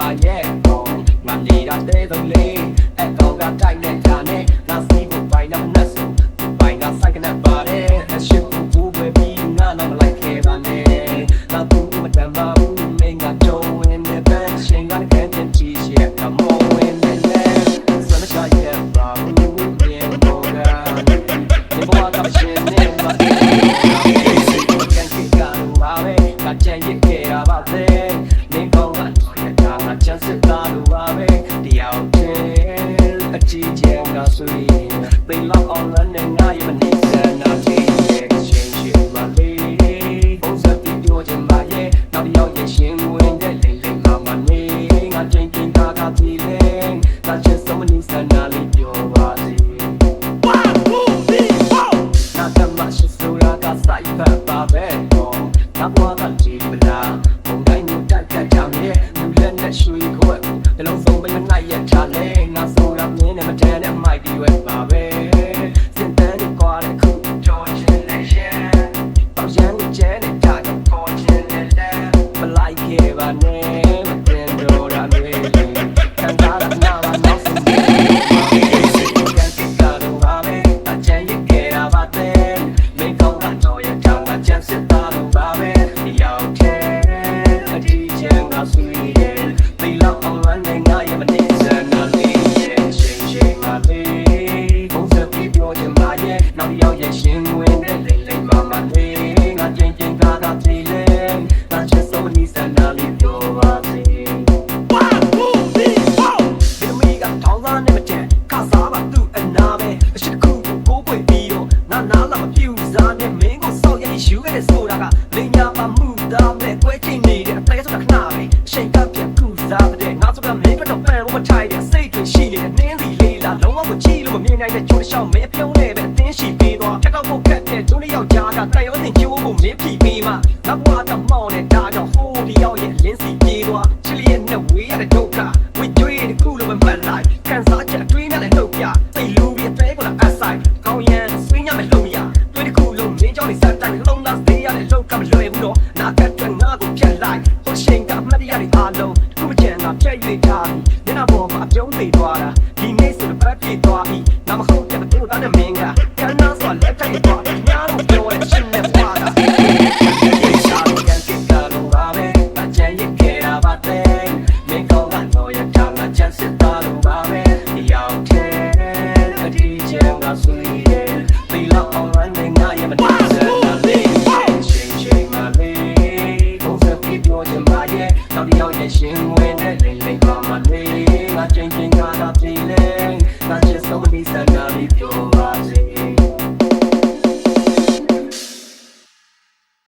ပါရဲ့ငါနေတာတဲ့သူလေးအဲ့တော့ကတိုက်နေတာနဲ့ငါစီးဖို့ပိုင်တော့နှက်ဆိုပိုင်ကစိုက်ကနဲ့ပါတယ်အရှိဘူးပဲပြီးငါတော့မလိုက်ခဲ့ပါနဲ့ငါဘူးမတမ်းပါဘူးမင်းကကြုံဝင်တဲ့ဘက်ရှင်ကလည်းကဲချီရှက်ကမောဝင်နေလေစမ်းချရဲ့ပါဘူးမြေဘောကဒီဘဝကရှင်နေပါကန်ကိကတော့ပဲကချင်ရခဲ့တာပါတဲ့မင်းကောင်းကတော့ရတာငါချမ်းစစ်သားလို့ပါပဲတရားချင်းအကြည့်ချင်ကဆိုရင်သိလောက်အောင်လည်းငါရဲ့မနေစနာချင်းရဲ့ချင်းချင်းမလေးဘုံစပ်ပြီးပြောချင်ပါရဲ့နောက်တစ်ယောက်ရဲ့ရှင်ဝင်တဲ့လိမ့်လိမ့်မမနေငါချင်းချင်းကကြည့်လေငါချစ်ဆုံးမနေစနာလေးပြောပါစေနာတမရှိဆိုတာကစိုက်ဖက်ပါပဲတော့ငါဘွားကကြည့်မလားဘုံတိုင်းကိုတိုက်ခတ်ကြမယ်လူလက်နဲ့ရွှေခွက်တလုံးစုံပဲနိုင်ရချလေငါဆိုတာမင်းနဲ့မတန်တဲ့မိုက်ဒီဝဲပါပဲစင်တန်းနဲ့ကွာတဲ့ခုကြော်ချင်တဲ့ရှင်ပေါ့ရန်ကိုကျဲတဲ့တာတော့ပေါ်ချင်တဲ့မလိုက်ခဲ့ပါနဲ့မတင်တော့တာမျိုးခံစားရနာပါနောက်ဆုံးကန်ကိကတော့ပါပဲအချမ်းရခဲ့တာပါတဲ့မင်းကောင်းကတော့ရချောင်းကချမ်းစစ်သားလို့ပါပဲရောက်တဲ့အတီးချမ်းကဆွေးတယ်သိလောက်အောင်လည်းငါရဲ့မနေစနာလေးရဲ့ရှင်ရှင်မလေးဘုံစပ်ပြီးပြောချင်ပါရဲ့နောက်တစ်ယောက်ရဲ့ရှင်ဝင်တဲ့လိမ့်လိမ့်မမလေးငါချင်းချင်းကကြည့်လေငါချစ်ဆုံးနေစနာလေးပြောပါစေဒီမိကထောင်းသားနဲ့မတန်ခါစားပါသူ့အနာပဲအရှိခုကိုပွေပြီးတော့ငါနားလာမပြူစားနဲ့မင်းကိုစောက်ရယူခဲ့တဲ့ဆိုတာကလင်းညာပါမှုသားမဲ့ကွဲချင်းနေတဲ့အတိုင်းဆိုတာခဏပဲအချိန်ကပြန်ကူစားတဲ့ငါဆိုတာမင်းကတော့ပန်လို့မထိုက်တဲ့စိတ်တွေရှိနေတဲ့နင်းစီလေးလားလုံးဝမကြည့်လို့မမြင်နိုင်တဲ့ကြိုးတစ်ချောင်းမင်းပြုံးနေပဲအတင်းရှိပေးသွားချက်တော့ဖို့ခက်တဲ့ဒုလေးယောက်ကြားကတိုက်ရောတင်ကျိုးဖို့မင်းဖြီးပေးမှငါဘွားကမောင်းနေတာကြောင့်ဟိုးဒီယောက်ရဲ့လင်းစီပြေးသွားချစ်လေးရဲ့နဲ့ဝေးရတဲ့ဒုက္ခဝိကျွေးတဲ့ခုလိုပဲမှတ်လိုက်ကန်စားချက်တွေးနဲ့လည်းနှုတ်ပြသိလူပြီးအသေးကိုလည်းအဆိုင်ကောင်းရင်ဆွေးညမယ်လို့မရတွေးတစ်ခုလုံးမင်းကြောင့်နေစတိုင်းလုံးသားသေးရတဲ့လောက်ကမလွယ်ဘူးတော့နာကတ်ကငါကိုဖြတ်လိုက်ဟိုရှင်ကမှတ်ရတဲ့အားလုံးတစ်ခုမကျန်တာဖြတ်၍ထားပြီးမျက်နှာပေါ်မှာအပြုံးသေးသွားတာဒီနေ့ဆိုတော့ပတ်ပြေးသွားပြီးနာမဟုတ်တဲ့တူတာနဲ့မင်းကကန်းနာဆိုလက်ထိုက်သွားညာလို့ပြောတဲ့ရှင်နဲ့ပွားတာကန်ကိကတော့ပါပဲအချမ်းရခဲ့တာပါတဲ့မင်းကောင်းကတော့ရချောင်းကချမ်းစစ်သားလို့ပါပဲရောက်တဲ့အတီးချမ်းကဆွေးတယ်သိလောက်အောင်လည်းငါရဲ့မနေစနာလေးရှင်ရှင်မလေးဘုံစပ်ပြီးပြောချင်ပါရဲ့နောက်တစ်ယောက်ရဲ့ရှင်ဝင်တဲ့လိမ့်လိမ့်ပါမလေးငါချင်းချင်းကကြည့်လေငါချစ်ဆုံးမနေစနာလေးပြောပါစေ